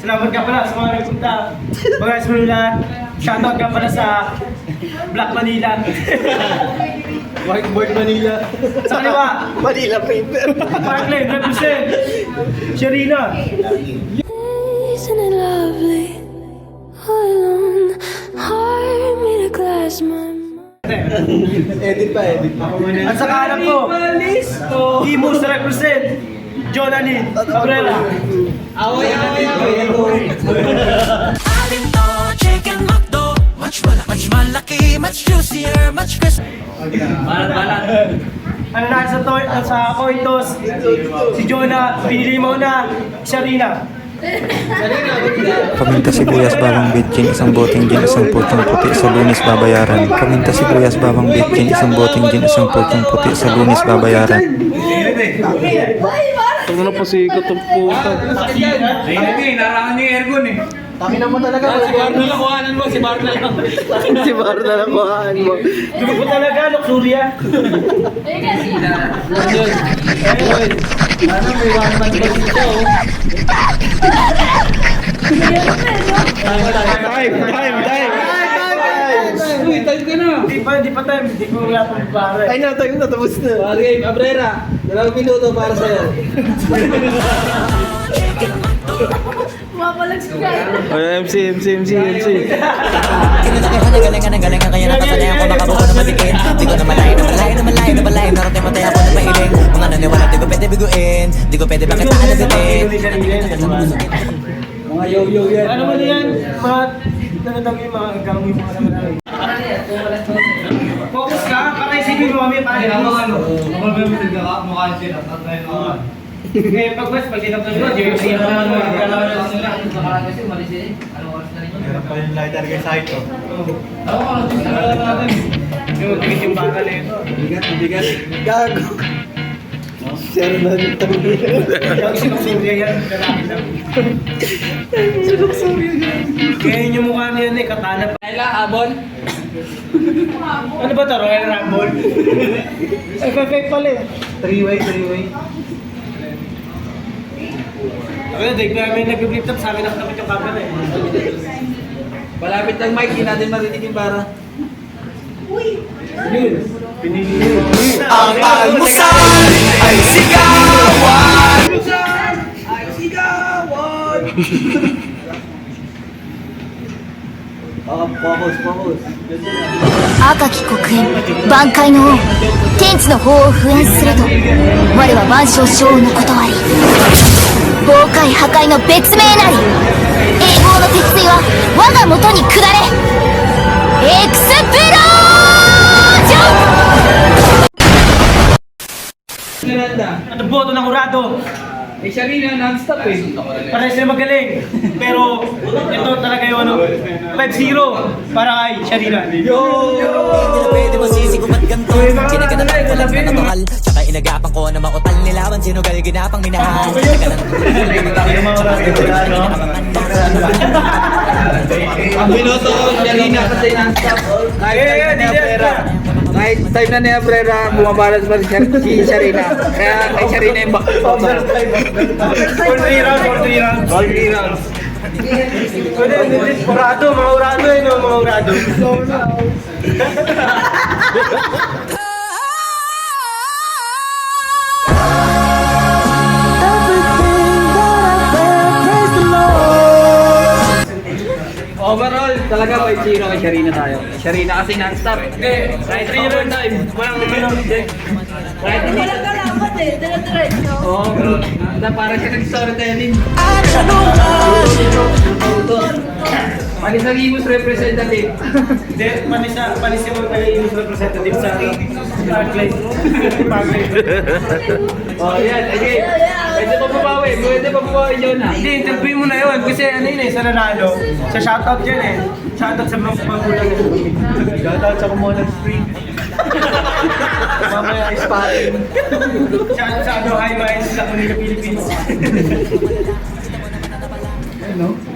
Salamat ka pala sa mga nagpunta. Mga lahat. Shoutout ka pala sa Black Manila. Whiteboard Manila. Sa kaliwa, Manila paper. Parkland, represent. Sharina. Isn't it lovely? All alone, heart made of glass, my Edit pa. At sa kanan ko, Imus represent. Jonalyn Cabrera. Away. Alin to, chicken McDo. Much malaki, much juicier, much crisp. Balat. Ano na sa Coitos, si Jonah, pinili mo na, Sharina. Paminta sibuyas bawang bitchin, isang boteng gin, isang putyong puti, sa Lunes babayaran. Paminta sibuyas bawang bitchin, isang boteng gin, isang putyong puti, sa Lunes babayaran. Ito na po si Kutong Puta. Narangan niyo yung aircon eh. Takinan mo talaga. Si Bar na lang kuhanan mo, si Bar na lang. Si Bar na lang kuhaan mo. Gusto ko talaga, Luxuria. Ano, may one man ba dito? Time. Uy, time ka na. Hindi pa time, hindi ko wala pang pare. Ay, time na, tapos na. Okay, Abrera. 2 minuto para sa'yo. Mapalag si Kai. Ay, MC. Galing kaya nakasanayan ko makabuko na matigin. Di ko na malayo. Narating matay ako na mailing. Mga naniwala, di ko pwede biguin. Di ko pwede bakit nakalagitin. Mga yo-yo yan. Ano man yan, mga nanatag yung mga gawin mga naman. Focus ka, para isipin mo kami paano. Mukha sila, tatay naman. Eh, pag tinapos nyo, yung sino na naman galaw na sila. Kasi umalis din. Anong oras na rin yun? Meron pa yung lighter kay Saito. Ako, ano natin? Yung tigit yung bakal na ito. Bigat. Gago. Sir na nito. Yung sinuksurya yan, kalapit lang. Kaya yung mukha niya yan eh, katana pa. Kayla, habon. Ano ba ito, Royal Rumble? Ay, fake pala eh. Three-way. Ako na, Dave, may nag-flip top, sa amin nakatapit yung camera eh. Malapit lang mic, hindi natin marinig yung bara. Yun, pinili yun. Ang almusal ay sigawan. Focus. 赤き黒煙万界の王天地の法を封印すると我は万象将の断り崩壊破壊の別名なり永劫の鉄槌は我が元に下れエクスプロージョン At ang boto ng Urado. Eh, Sharina, non-stop eh. Para sila magaling. Pero ito talaga yung ano, 5-0 para kay Sharina. Hindi na pwede mo sisigumat ganto. Sinaga na tayo walang na natural. Tsaka inagapan ko na mautal nilaban. Sinugal ginapang minahal. Ang binoto ko, Sharina kasi non-stop. Kahit time na niya Abrera, bumabalas pa rin si Sharina. Kaya kay Sharina yung back. For 3 rounds. Urado, mga Urado yun, mga Urado. Overall, talaga 5-0 kay Sharina tayo. Sharina kasi non-stop. Kahit 3 rounds time, walang ano. Walang kalaban Oo, bro. Parang siya nag-storytelling. Panis ang Imus representative. Hindi, panis yung Imus representative sa Parklight. Oh, yan. Okay. Pwede pa bumawi yun ha. Hindi, interview mo na yun. Kasi ano yun eh, sa nanalo. Sa shoutout yun eh. Shoutout sa mga magulang. Shoutout sa Kumonan Spring. Mamaya is paring. Shoutout sa High Minds sa Manila, Philippines. Ano?